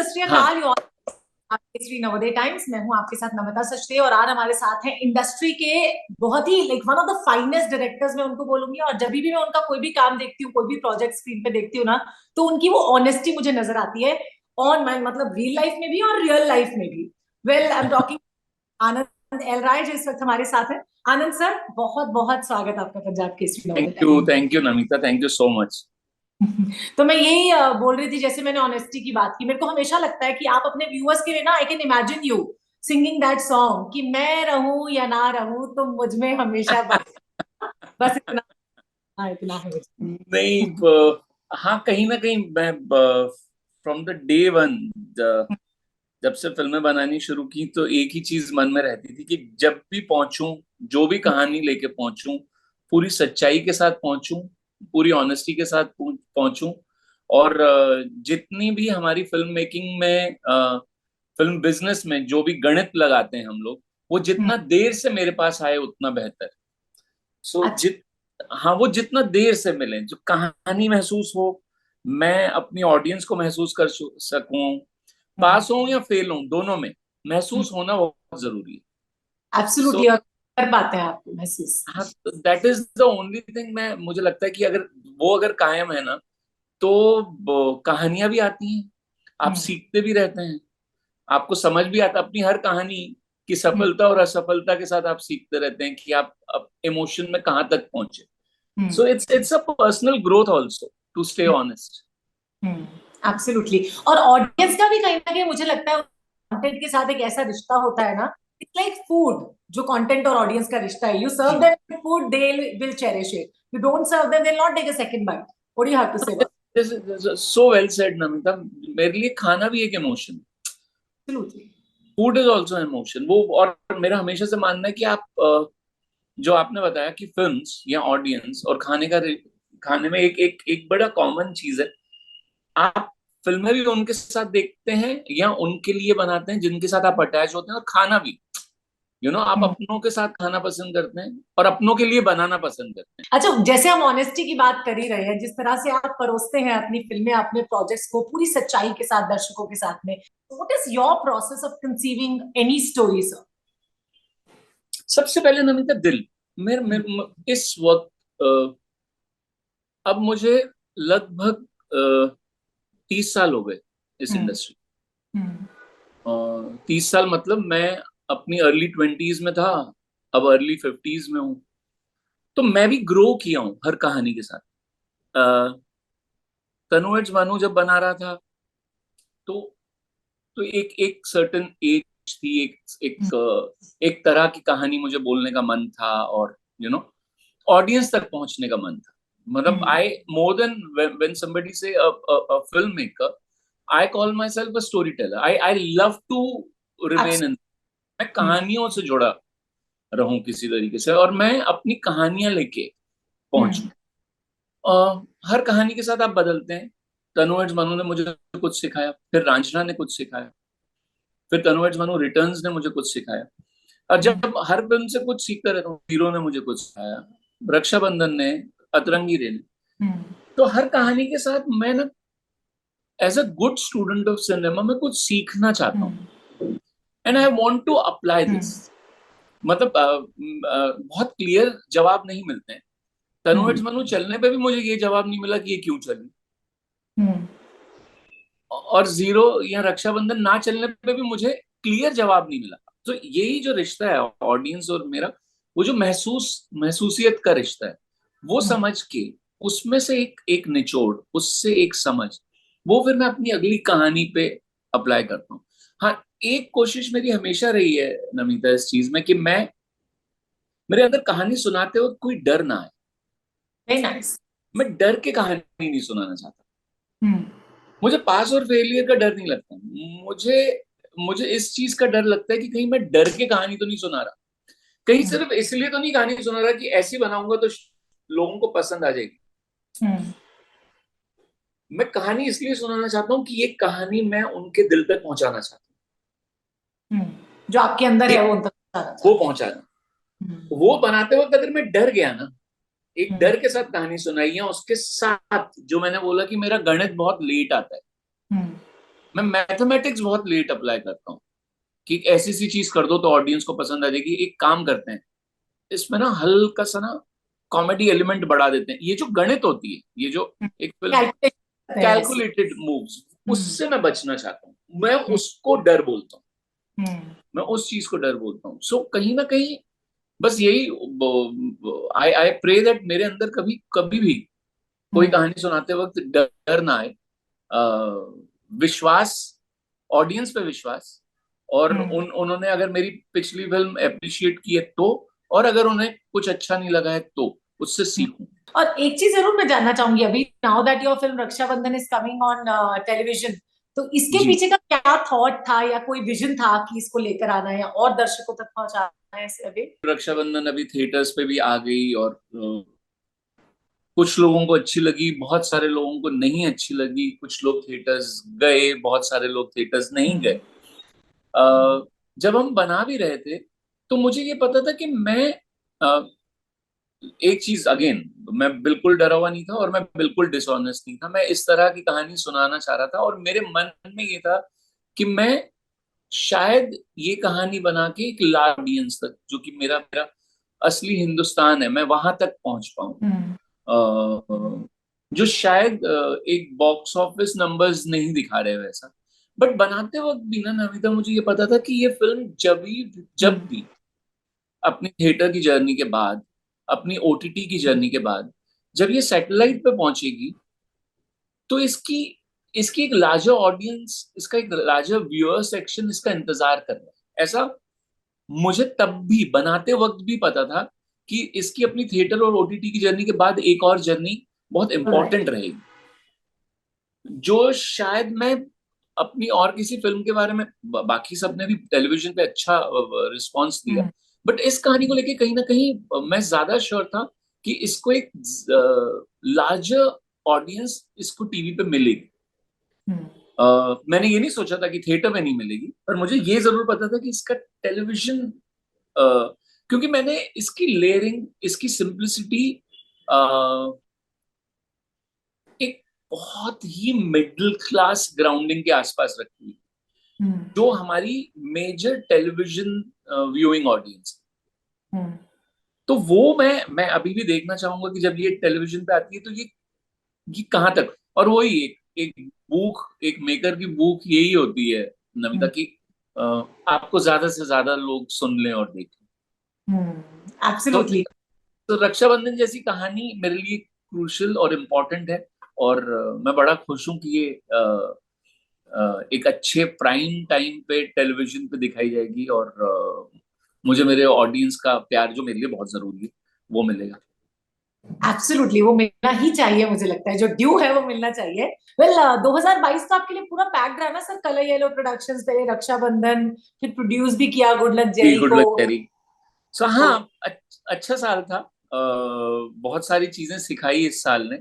श्री हाँ। अकाल। आपके श्री नवोदय टाइम्स, मैं हूं आपके साथ नमिता सचदे, और आज हमारे साथ हैं इंडस्ट्री के बहुत ही like one of the finest directors, मैं उनको बोलूंगी। और जब भी मैं उनका कोई भी काम देखती हूँ, कोई भी प्रोजेक्ट स्क्रीन पे देखती हूँ ना, तो उनकी वो ऑनेस्टी मुझे नजर आती है, ऑन माइंड, मतलब रियल लाइफ में भी और रियल लाइफ में भी। Well, I am talking Anand L Rai, जो इस वक्त हमारे साथ है। आनंद सर, बहुत बहुत स्वागत आपका Punjab Kesari Navodaya times. Thank you Namita, thank you so much. तो मैं यही बोल रही थी, जैसे मैंने ऑनेस्टी की बात की, मेरे को हमेशा लगता है कि आप अपने व्यूअर्स के लिए ना, I can imagine you singing that song कि मैं रहूं या ना रहूं, तुम मुझ में हमेशा बस। बस इतना, हाँ, इतना है मुझे। नहीं, हाँ, कहीं ना कहीं मैं फ्रॉम द डे वन, जब से फिल्में बनानी शुरू की, तो एक ही चीज मन में रहती थी कि जब भी पहुंचूं, जो भी कहानी लेके पहुंचूं, पूरी सच्चाई के साथ पहुंचूं, पूरी ऑनेस्टी के साथ पहुंचूं। और जितनी भी हमारी फिल्म मेकिंग में, फिल्म बिजनेस में जो भी गणित लगाते हैं हम लोग, वो हम्म, जितना देर से मेरे पास आए उतना बेहतर। सो अच्छा। हाँ, वो जितना देर से मिले, जो कहानी महसूस हो, मैं अपनी ऑडियंस को महसूस कर सकूं, पास हो या फेल हो, दोनों में महसूस होना बहुत जरूरी है। सो एब्सोल्युटली, और कर पाते हैं आपको महसूस। हाँ, that is the only thing. मैं मुझे लगता है कि अगर कायम है ना, तो कहानियां भी आती हैं, आप हम्म, सीखते भी रहते हैं, आपको समझ भी आता, अपनी हर कहानी की हम्म, सफलता और असफलता के साथ आप सीखते रहते हैं कि आप इमोशन में कहाँ तक पहुंचे। Hmm, so it's a personal growth also, to stay honest. Absolutely. और ऑडियंस का भी कहीं ना कहीं मुझे लगता है कंटेंट के साथ एक ऐसा रिश्ता होता है ना, इट्स लाइक फूड। जो कंटेंट और ऑडियंस का रिश्ता है, you serve them food, they will cherish it. You don't serve them, they will not take a second bite. What do you have to say? So well said Namita. मेरे लिए खाना भी एक emotion, absolutely. Food is also emotion वो। और मेरा हमेशा से मानना है कि आप, जो आपने बताया कि फिल्म्स या ऑडियंस और खाने में एक बड़ा कॉमन चीज है। आप फिल्में भी उनके साथ देखते हैं या उनके लिए बनाते हैं जिनके साथ आप अटैच होते हैं, और खाना भी, आप अपनों के साथ खाना पसंद करते हैं और अपनों के लिए बनाना पसंद करते हैं। अच्छा, जैसे हम ऑनेस्टी की बात कर ही रहे हैं, जिस तरह से आप परोसते हैं अपनी फिल्में, अपने प्रोजेक्ट्स को पूरी सच्चाई के साथ दर्शकों के साथ में, what is your process of conceiving any story, sir? सबसे पहले नमिता, दिल। इस वक्त, अब मुझे लगभग 30 साल हो गए इस हम्म, इंडस्ट्री। हम्म, 30 साल मतलब मैं अपनी अर्ली ट्वेंटीज में था, अब अर्ली फिफ्टीज में हूँ। तो मैं भी ग्रो किया हूँ हर कहानी के साथ। अ, तनु भानु जब बना रहा था, तो एक एक सर्टेन एज थी, एक तरह की कहानी मुझे बोलने का मन था, और ऑडियंस तक पहुंचने का मन था। मतलब hmm, I more than when somebody say filmmaker, I call myself a storyteller. I love to remain in, मैं कहानियों से जुड़ा रहूं किसी तरीके से, और मैं अपनी कहानियां लेके पहुंचूं। हर कहानी के साथ आप बदलते हैं। तनुज मनु ने मुझे कुछ सिखाया, फिर रांझना ने कुछ सिखाया, फिर तनुज मनु रिटर्न्स ने मुझे कुछ सिखाया। और जब हर फिल्म से कुछ सीखता रहता हूँ, हीरो ने मुझे कुछ सिखाया, रक्षाबंधन ने, अतरंगी रे ने। तो हर कहानी के साथ मैं ना, as a good student of cinema, मैं कुछ सीखना चाहता हूँ, and I want to apply this. मतलब बहुत क्लियर जवाब नहीं मिलते हैं। तनुज मनु चलने पे भी मुझे ये जवाब नहीं मिला कि ये क्यों चली, और जीरो या रक्षाबंधन ना चलने पे भी मुझे क्लियर जवाब नहीं मिला। तो यही जो रिश्ता है ऑडियंस और मेरा, वो जो महसूसियत का रिश्ता है, वो समझ के, उसमें से एक एक निचोड़, उससे एक समझ, वो फिर मैं अपनी अगली कहानी पे अप्लाई करता हूँ। हाँ, एक कोशिश मेरी हमेशा रही है नमिता इस चीज में, कि मेरे अंदर कहानी सुनाते वक्त कोई डर ना आए। Very nice. मैं डर के कहानी नहीं सुनाना चाहता। मुझे पास और फेलियर का डर नहीं लगता। मुझे मुझे इस चीज का डर लगता है कि कहीं मैं डर के कहानी तो नहीं सुना रहा, कहीं सिर्फ इसलिए तो नहीं कहानी सुना रहा कि ऐसी बनाऊंगा तो लोगों को पसंद आ जाएगी। मैं कहानी इसलिए सुनाना चाहता हूँ कि ये कहानी मैं उनके दिल तक पहुंचाना चाहता जो आपके अंदर हूँ, है वो उन तक पहुंचाना वो चाहते पहुंचाना। हैं। वो बनाते वक्त अगर मैं डर गया ना, एक डर के साथ कहानी सुनाई है, उसके साथ जो मैंने बोला कि मेरा गणित बहुत लेट आता है, मैं मैथमेटिक्स बहुत लेट अप्लाई करता हूँ कि ऐसी सी चीज कर दो तो ऑडियंस को पसंद आ जाएगी। एक काम करते हैं, इसमें ना हल्का सा ना कॉमेडी एलिमेंट बढ़ा देते हैं। ये जो गणित होती है, ये जो एक फिल्म कैलकुलेशन करते हैं ऐसे। कैलकुलेटेड मूव्स, हम्म। उससे मैं बचना चाहता हूँ। मैं हम्म। उसको डर बोलता हूँ। हम्म। मैं उस चीज को डर बोलता हूँ। सो कहीं ना कहीं बस यही, आई आई प्रे दैट मेरे अंदर कभी कभी भी कोई हम्म। कहानी सुनाते वक्त डर ना आए। विश्वास, ऑडियंस पे विश्वास, और हम्म। उन्होंने अगर मेरी पिछली फिल्म अप्रिशिएट की है तो, और अगर उन्हें कुछ अच्छा नहीं लगा है तो उससे हम्म। सीखूं। और एक चीज जरूर मैं जानना चाहूंगी, अभी now that your film Raksha Bandhan is coming on television, तो इसके जी, पीछे का क्या थॉट था या कोई विजन था कि इसको लेकर आना है या और दर्शकों तक पहुंचाना है इसे अभी? रक्षाबंधन अभी थिएटर्स पे भी आ गई, और कुछ लोगों को अच्छी लगी, बहुत सारे लोगों को नहीं अच्छी लगी। कुछ लोग थिएटर्स गए, बहुत सारे लोग थिएटर्स नहीं गए। हम्म। जब हम बना भी रहे थे तो मुझे ये पता था कि मैं एक चीज अगेन, मैं बिल्कुल डरा हुआ नहीं था और मैं बिल्कुल डिसऑनेस्ट नहीं था। मैं इस तरह की कहानी सुनाना चाह रहा था, और मेरे मन में ये था कि मैं शायद ये कहानी बना के एक लार्ज ऑडियंस तक, जो कि मेरा मेरा असली हिंदुस्तान है, मैं वहां तक पहुंच पाऊं। हम्म। जो शायद एक बॉक्स ऑफिस नंबर्स नहीं दिखा रहे वैसा। बट बनाते वक्त भी ना नमिता, मुझे ये पता था कि ये फिल्म जब हम्म। भी अपनी थिएटर की जर्नी के बाद, अपनी ओटीटी की जर्नी के बाद, जब ये सैटेलाइट पे पहुंचेगी, तो इसकी इसकी एक लार्जर ऑडियंस, इसका एक लार्जर व्यूअर सेक्शन इसका इंतजार कर रहा है। ऐसा मुझे तब भी बनाते वक्त भी पता था कि इसकी अपनी थिएटर और ओटीटी की जर्नी के बाद एक और जर्नी बहुत राइट। इंपॉर्टेंट रहेगी, जो शायद मैं अपनी और किसी फिल्म के बारे में, बाकी सबने भी टेलीविजन पे अच्छा रिस्पांस दिया, हम्म। बट इस कहानी को लेके कहीं ना कहीं मैं ज्यादा श्योर था कि इसको एक लार्जर ऑडियंस इसको टीवी पे मिलेगी। हम्म। मैंने ये नहीं सोचा था कि थिएटर में नहीं मिलेगी, पर मुझे ये जरूर पता था कि इसका टेलीविजन, क्योंकि मैंने इसकी लेयरिंग, इसकी सिंप्लिसिटी एक बहुत ही मिडिल क्लास ग्राउंडिंग के आसपास रखी हुई, हम्म। जो हमारी मेजर टेलीविजन व्यूइंग ऑडियंस। हम्म। तो वो मैं अभी भी देखना चाहूंगा कि जब ये टेलीविजन पे आती है तो ये कहाँ तक। और वही एक एक भूख, एक मेकर की भूख यही होती है नमिता की, अ, आपको ज्यादा से ज्यादा लोग सुन लें और देखें। तो एब्सोल्युटली। तो रक्षाबंधन जैसी कहानी मेरे लिए क्रूशियल और इम्पोर्टेंट है। और मैं बड़ा खुश हूं कि ये एक अच्छे प्राइम टाइम पे टेलीविजन पे दिखाई जाएगी, और मुझे मेरे ऑडियंस का प्यार, जो मेरे लिए बहुत जरूरी है, वो मिलेगा। एब्सोल्युटली वो मिलना ही चाहिए, मुझे लगता है जो ड्यू है वो मिलना चाहिए। वेल 2022 का आपके लिए पूरा पैक्ड रहा ना सर, कलर येलो प्रोडक्शंस पे रक्षाबंधन, फिर प्रोड्यूस भी किया गुड लक बी जेरी गुड को। लक टेरी। सो तो हाँ, अच्छा साल था। बहुत सारी चीजें सिखाई इस साल ने।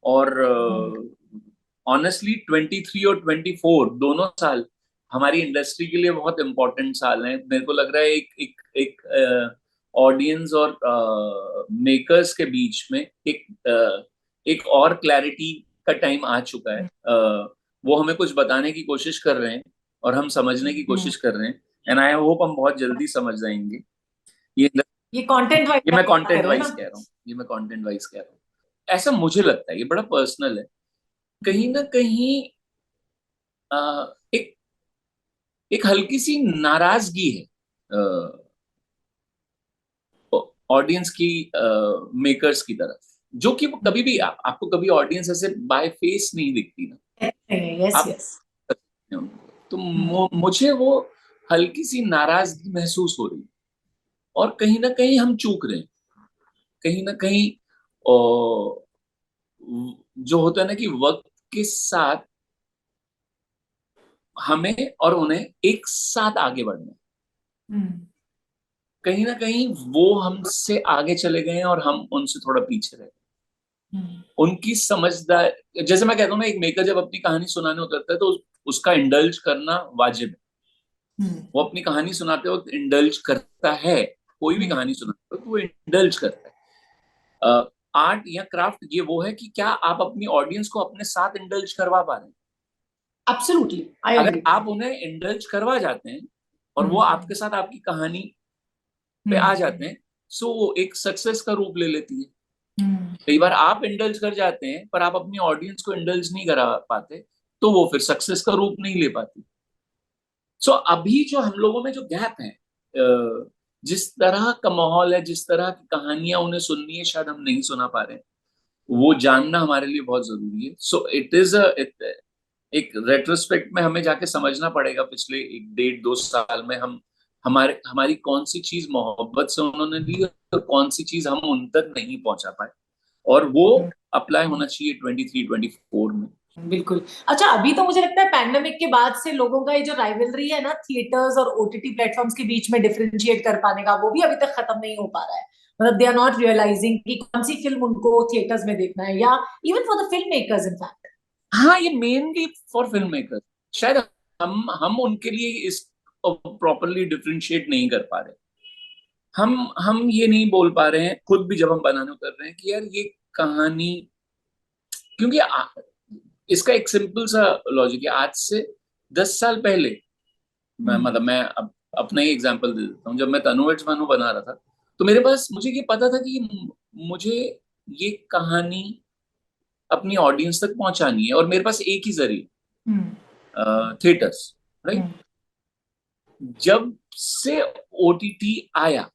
और ऑनेस्टली 23 और 24 दोनों साल हमारी इंडस्ट्री के लिए बहुत इंपॉर्टेंट साल हैं। मेरे को लग रहा है एक एक एक ऑडियंस और मेकर्स के बीच में एक और क्लैरिटी का टाइम आ चुका है। वो हमें कुछ बताने की कोशिश कर रहे हैं और हम समझने की कोशिश कर रहे हैं, एंड आई होप हम बहुत जल्दी समझ जाएंगे। ये ये कंटेंट वाइज ये मैं बात कर कंटेंट रहे हैं वाइज ना? कह रहा हूँ, ये मैं कंटेंट वाइज कह रहा हूँ। ऐसा मुझे लगता है, ये बड़ा पर्सनल है। कहीं ना कहीं एक एक हल्की सी नाराजगी है ऑडियंस की, मेकर्स की तरफ, जो कि वो कभी भी आपको कभी ऑडियंस ऐसे बाय फेस नहीं दिखती ना। यस आप यस। तो मुझे वो हल्की सी नाराजगी महसूस हो रही है, और कहीं ना कहीं हम चूक रहे हैं। कहीं ना कहीं जो होता है ना कि वक्त के साथ हमें और उन्हें एक साथ आगे बढ़ना है। कहीं ना कहीं वो हमसे आगे चले गए हैं और हम उनसे थोड़ा पीछे रहे। उनकी समझदार, जैसे मैं कहता हूँ ना, एक मेकर जब अपनी कहानी सुनाने उतरता है तो उसका इंडल्ज करना वाजिब है। वो अपनी कहानी सुनाते वक्त इंडल्ज करता है, कोई भी कहानी सुनाते वक्त वो इंडल्ज करता है। आर्ट या क्राफ्ट ये वो है कि क्या आप अपनी ऑडियंस को अपने साथ इंडल्ज करवा पा रहे हैं। एब्सोल्युटली, आई अगर एग्री। आप उन्हें इंडल्ज करवा जाते हैं और वो आपके साथ आपकी कहानी पे आ जाते हैं, सो वो एक सक्सेस का रूप ले लेती है। कई बार आप इंडल्ज कर जाते हैं पर आप अपनी ऑडियंस को इंडल्ज नहीं करा पाते, तो वो फिर सक्सेस का रूप नहीं ले पाती। सो अभी जो हम लोगों में जो गैप है, जिस तरह का माहौल है, जिस तरह की कहानियां उन्हें सुननी है, शायद हम नहीं सुना पा रहे हैं, वो जानना हमारे लिए बहुत जरूरी है। सो इट इज एक रेट्रोस्पेक्ट में हमें जाके समझना पड़ेगा पिछले 1 1.5 2 साल में हम हमारी कौन सी चीज मोहब्बत से उन्होंने ली और कौन सी चीज हम उन तक नहीं पहुंचा पाए, और वो अप्लाई होना चाहिए 23 24 में। बिल्कुल। अच्छा, अभी तो मुझे लगता है पैंडेमिक के बाद से लोगों का ये जो राइवलरी है ना थिएटर्स और ओटीटी प्लेटफॉर्म्स के बीच में डिफरेंशिएट कर पाने का, वो भी अभी तक खत्म नहीं हो पा रहा है। मतलब दे आर नॉट रियलाइजिंग कि कौन सी फिल्म उनको थिएटर्स में देखना है, या even for the film makers in fact. हाँ, ये मेनली फॉर फिल्म मेकर, शायद हम उनके लिए इस प्रॉपरली डिफरेंशिएट नहीं कर पा रहे। हम ये नहीं बोल पा रहे हैं खुद भी जब हम बनाने उतर रहे हैं कि यार ये कहानी, क्योंकि इसका एक सिंपल सा लॉजिक है। आज से 10 साल पहले मतलब मैं अब अपना ही एग्जांपल दे देता हूँ। जब मैं तनुवर्ड्स भानु बना रहा था, तो मेरे पास मुझे ये पता था कि मुझे ये कहानी अपनी ऑडियंस तक पहुंचानी है और मेरे पास एक ही जरिए, थिएटर्स, राइट। जब से ओटीटी आया,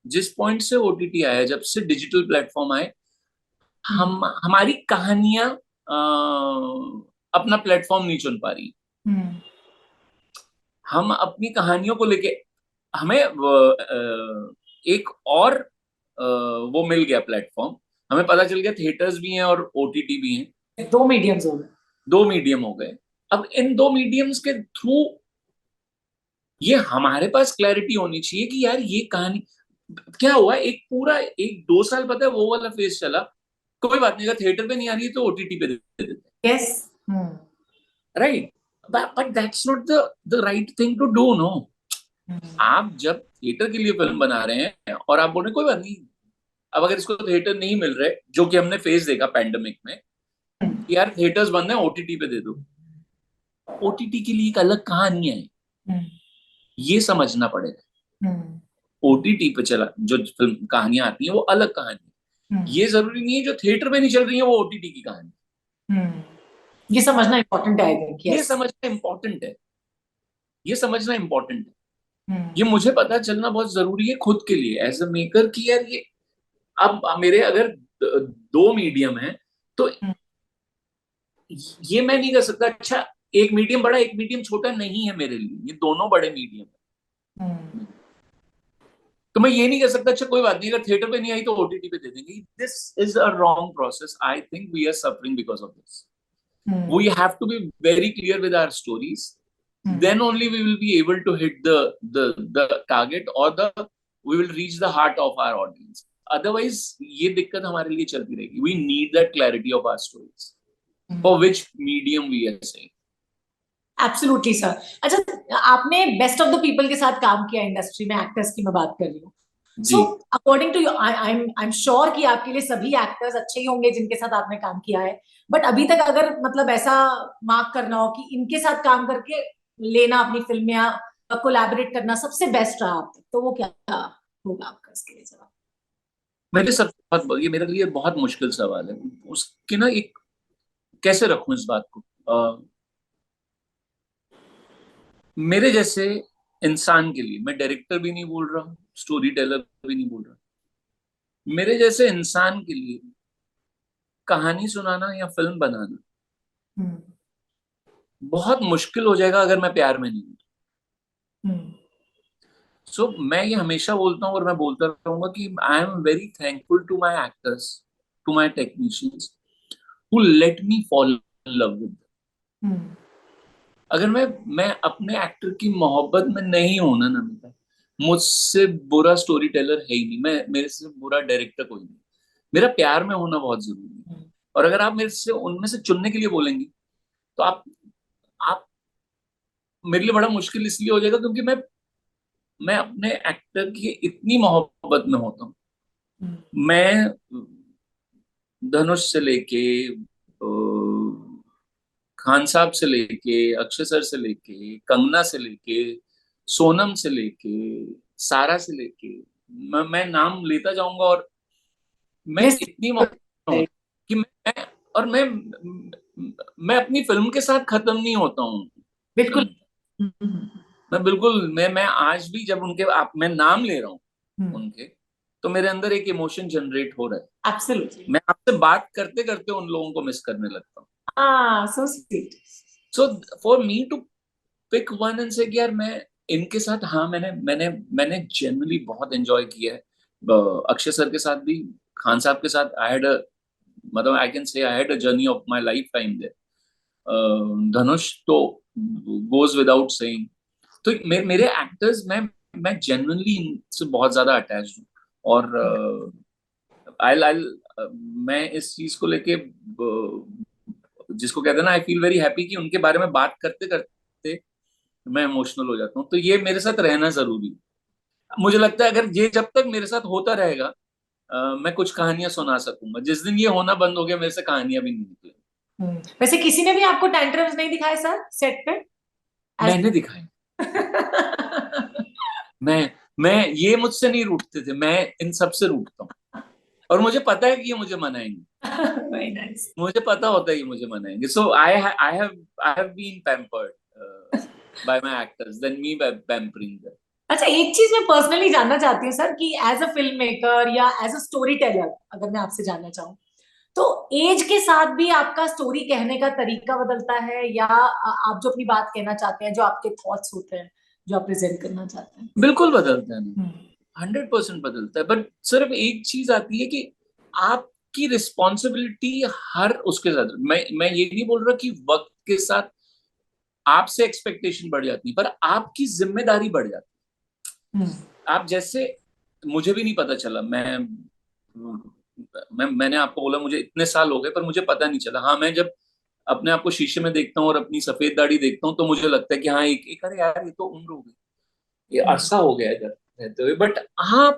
जिस पॉइंट से ओटीटी आया, जब से डिजिटल प्लेटफॉर्म आए, हमारी कहानियां अपना प्लेटफॉर्म नहीं चुन पा रही। हम अपनी कहानियों को लेके हमें एक और वो मिल गया प्लेटफॉर्म। हमें पता चल गया थिएटर्स भी हैं और ओटीटी भी हैं। दो मीडियम्स हो गए। दो मीडियम हो गए। अब इन दो मीडियम्स के थ्रू ये हमारे पास क्लैरिटी होनी चाहिए कि यार ये कहानी क्या हुआ। एक पूरा 1 2 साल पता है वो वाला फेज चला, कोई बात नहीं, अगर थिएटर पे नहीं आ रही है तो ओटीटी पे दे देते। Yes. Right, but that's not the right thing to do, no. आप जब थिएटर के लिए फिल्म बना रहे हैं और आप बोल रहे कोई बात नहीं, अब अगर इसको थिएटर नहीं मिल रहे, जो कि हमने फेस देखा पैंडेमिक में, यार थिएटर्स बंद है, ओटीटी पे दे दो। ओटीटी के लिए एक अलग कहानी है, ये समझना पड़ेगा। ओटीटी पे चला जो फिल्म कहानियां आती हैं वो अलग कहानी है। ये जरूरी नहीं है जो थिएटर में नहीं चल रही है वो ओटीटी की कहानी। ये समझना इंपॉर्टेंट है, आई थिंक। ये समझना इंपॉर्टेंट है, ये समझना इंपॉर्टेंट है। ये मुझे पता चलना बहुत जरूरी है खुद के लिए एज अ मेकर कि यार ये अब मेरे अगर दो मीडियम है तो ये मैं नहीं कर सकता अच्छा एक मीडियम बड़ा एक मीडियम छोटा नहीं है मेरे लिए, ये दोनों बड़े मीडियम है। तो मैं ये नहीं कर सकता अच्छा कोई बात नहीं अगर थिएटर पे नहीं आई तो ओटीटी पे दे देंगे। This is a wrong process. I think we are suffering because of this. We have to be very clear with our stories, then only we will be able to hit the target or the we will reach the heart of our audience. Otherwise ये दिक्कत हमारे लिए चलती रहेगी। We need that clarity of our stories, for which medium we are saying. Absolutely sir. अच्छा, आपने best of the people के साथ काम किया इंडस्ट्री में, एक्टर्स की मैं बात कर रही हूँ। So according to you, I am sure कि आपके लिए सभी एक्टर्स अच्छे ही होंगे जिनके साथ आपने काम किया है, बट अभी तक अगर मतलब ऐसा मार्क करना हो कि इनके साथ काम करके लेना अपनी फिल्म में या कोलैबोरेट करना सबसे बेस्ट रहा आप तक, तो वो क्या होगा आपका इसके लिए जवाब? मेरे सब ये मेरे लिए बहुत मुश्किल सवाल है उसके ना एक कैसे रखूं इस बात को। मेरे जैसे इंसान के लिए, मैं डायरेक्टर भी नहीं बोल रहा हूँ, स्टोरी टेलर भी नहीं बोल रहा, मेरे जैसे इंसान के लिए कहानी सुनाना या फिल्म बनाना बहुत मुश्किल हो जाएगा अगर मैं प्यार में नहीं हूं। सो मैं ये हमेशा बोलता हूँ और मैं बोलता रहूंगा कि I am very thankful to my actors, to my technicians who let me fall in love with. अगर मैं अपने एक्टर की मोहब्बत में नहीं होना ना, मुझसे बुरा स्टोरी टेलर है ही नहीं, मैं मेरे से बुरा डायरेक्टर कोई नहीं। मेरा प्यार में होना बहुत जरूरी है। और अगर आप मेरे से उनमें से चुनने के लिए बोलेंगी तो आप मेरे लिए बड़ा मुश्किल इसलिए हो जाएगा क्योंकि मैं अपने एक्टर की इतनी मोहब्बत में होता हूँ। मैं धनुष से लेके खान साहब से लेके, अक्षय सर से लेके, कंगना से लेके, सोनम से लेके, सारा से लेके, मैं नाम लेता जाऊंगा, और मैं लिस्ट। इतनी हूँ कि मैं अपनी फिल्म के साथ खत्म नहीं होता हूँ। बिल्कुल। मैं बिल्कुल, मैं आज भी जब मैं नाम ले रहा हूँ उनके, तो मेरे अंदर एक इमोशन जनरेट हो रहा है। एब्सोल्युटली। मैं आपसे बात करते करते उन लोगों को मिस करने लगता हूँ। हाँ, so sweet. So for me to pick one and say, यार मैं इनके साथ, हाँ, मैंने मैंने मैंने जनरली बहुत एंजॉय किया है। अक्षय सर के साथ भी, खान साहब के साथ आई हैड मतलब I can say I had a journey of my lifetime there. Dhanush तो गोज विदाउट सेइंग। तो मेरे एक्टर्स, मैं जेन्युइनली इनसे बहुत ज्यादा अटैच्ड हूँ। और आई मैं इस चीज को लेके, जिसको कहते हैं ना, आई फील वेरी हैप्पी कि उनके बारे में बात करते करते मैं इमोशनल हो जाता हूँ। तो ये मेरे साथ रहना जरूरी है। मुझे लगता है अगर ये जब तक मेरे साथ होता रहेगा, मैं कुछ कहानियां सुना सकूंगा। जिस दिन ये होना बंद हो गया, मेरे से कहानियां भी नहीं निकलेंगी। वैसे किसी ने भी आपको टैंट्रम्स नहीं दिखाए सर सेट पे? As- मैंने दिखाई। मैं मैं ये मुझसे नहीं रूठते थे, मैं इन सब से रूठता हूँ। और मुझे पता है कि ये मुझे मनाएंगे। Very nice. मुझे पता होता है कि मुझे मनाएंगे। So I have been pampered by my actors than me pampering them. अच्छा, एक चीज मैं पर्सनली जानना चाहती हूँ सर, कि एज अ फिल्म मेकर या एज अ स्टोरी टेलर, अगर मैं आपसे जानना चाहूँ, तो एज के साथ भी आपका स्टोरी कहने का तरीका बदलता है, या आप जो अपनी बात कहना चाहते हैं, जो आपके थॉट्स होते हैं, जो आप प्रेजेंट करना चाहते हैं? बिल्कुल बदलता है ना, हम्म। 100% बदलता है। बट सिर्फ एक चीज आती है कि आपकी रिस्पॉन्सिबिलिटी हर उसके साथ, मैं ये नहीं बोल रहा कि वक्त के साथ आपसे एक्सपेक्टेशन बढ़ जाती है, पर आपकी जिम्मेदारी बढ़ जाती हम्म। है। आप जैसे, मुझे भी नहीं पता चला, मैंने आपको बोला मुझे इतने साल हो गए, पर मुझे पता नहीं चला। हाँ, मैं जब अपने आप को शीशे में देखता हूँ और अपनी सफेद दाढ़ी देखता हूँ, तो मुझे लगता है कि हाँ, एक अरे यार, ये तो उम्र हो गई, ये अरसा हो गया इधर रहते हुए। बट हाँ,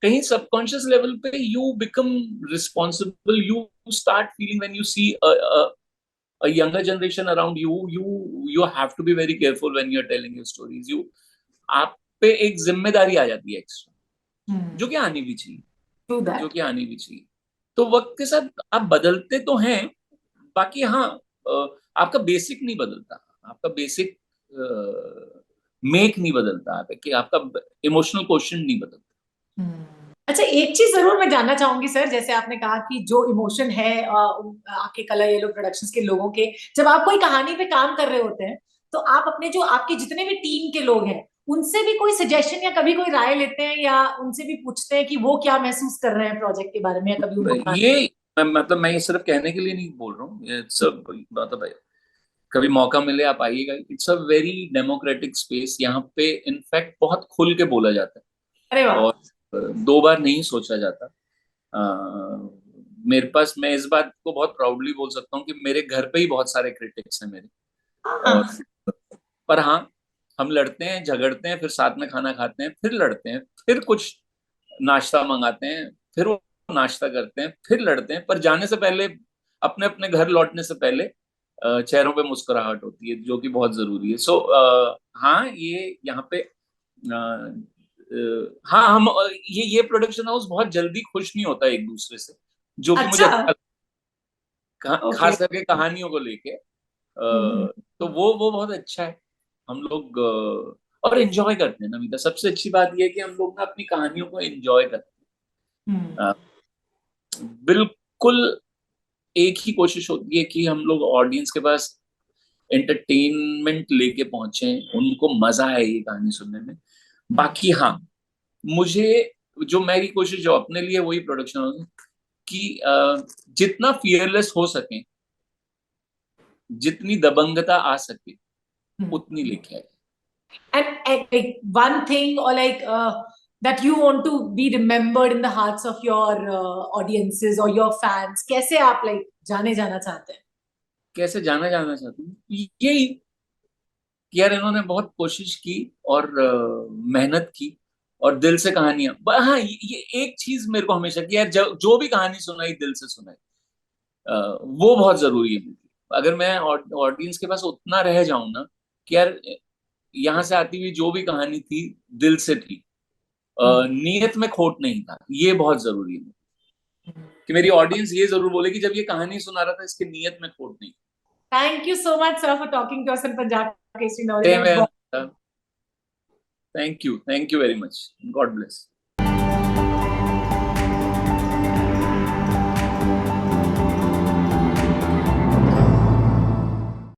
कहीं सबकॉन्शियस लेवल पे you become responsible, you start feeling when you see a younger generation around you, you have to be very careful when you're telling your stories. आप पे एक जिम्मेदारी आ जाती है एक्स्ट्रा, जो कि आनी भी चाहिए, ट्रू जो दैट। कि आनी भी चाहिए। तो वक्त के साथ आप बदलते तो हैं, बाकी हाँ, आपका बेसिक नहीं बदलता, आपका बेसिक मेक नहीं बदलता, आप कि आपका इमोशनल क्वेश्चन नहीं बदलता। अच्छा, एक चीज जरूर मैं जानना चाहूंगी सर, जैसे आपने कहा कि जो इमोशन है आपके कलर येलो प्रोडक्शंस के लोगों के, जब आप कोई कहानी पे काम कर रहे होते हैं, तो आप अपने जो आपके जितने भी टीम के लोग हैं, उनसे भी कोई सजेशन या कभी कोई राय लेते हैं, या उनसे भी पूछते हैं कि वो क्या महसूस कर रहे हैं प्रोजेक्ट के बारे में, या कभी उनको ये मतलब मैं ये सिर्फ कहने के लिए नहीं बोल रहा हूँ, ये सब मतलब है, कभी मौका मिले आप आइएगा। It's a very democratic space, यहाँ पे इनफैक्ट बहुत खुल के बोला जाता है, अरे वाह। और दो बार नहीं सोचा जाता। मेरे पास, मैं इस बात को बहुत प्राउडली बोल सकता हूँ कि मेरे घर पे ही बहुत सारे क्रिटिक्स हैं मेरे। और हाँ। पर हाँ, हम लड़ते हैं, झगड़ते हैं, फिर साथ में खाना खाते हैं, फिर लड़ते हैं, फिर कुछ नाश्ता मंगाते हैं, फिर वो नाश्ता करते हैं, फिर लड़ते हैं, पर जाने से पहले, अपने अपने घर लौटने से पहले चेहरों पे मुस्कुराहट होती है, जो कि बहुत जरूरी है। सो हाँ, ये यहाँ पे हाँ, हम ये प्रोडक्शन हाउस बहुत जल्दी खुश नहीं होता एक दूसरे से, जो कि मुझे अच्छा। अच्छा, ओके। खास करके कहानियों को लेके। तो वो बहुत अच्छा है। हम लोग और एंजॉय करते हैं ना मीता, सबसे अच्छी बात यह है कि हम लोग ना अपनी कहानियों को एंजॉय करते हैं। बिल्कुल एक ही कोशिश होती है कि हम लोग ऑडियंस के पास एंटरटेनमेंट लेके पहुंचे, उनको मजा आए ये कहानी सुनने में। बाकी हाँ, मुझे जो मेरी कोशिश जो अपने लिए, वही प्रोडक्शन हाउस कि जितना फियरलेस हो सके, जितनी दबंगता आ सके, उतनी लेके आए। And like one thing, or like that you want to be remembered in the hearts of your audiences or your fans, कैसे आप like जाने जाना चाहते हैं? कैसे जाना जाना चाहता हूँ, यही कि यार इन्होंने बहुत कोशिश की, और मेहनत की, और दिल से कहानियां। हाँ, ये एक चीज मेरे को हमेशा कि यार जो भी कहानी सुनाई, दिल से सुनाई। वो बहुत जरूरी है मुझे। अगर मैं ऑडियंस के पास उतना रह जाऊं ना कि यार यहाँ से आती हुई जो भी कहानी थी दिल से थी, नीयत में खोट नहीं था, ये बहुत जरूरी है कि मेरी ऑडियंस ये जरूर बोले कि जब ये कहानी सुना रहा था इसके नीयत में खोट नहीं। Thank you so much sir for talking to us in Punjab Kesari Same Navodaya. है। Thank you very much. God bless.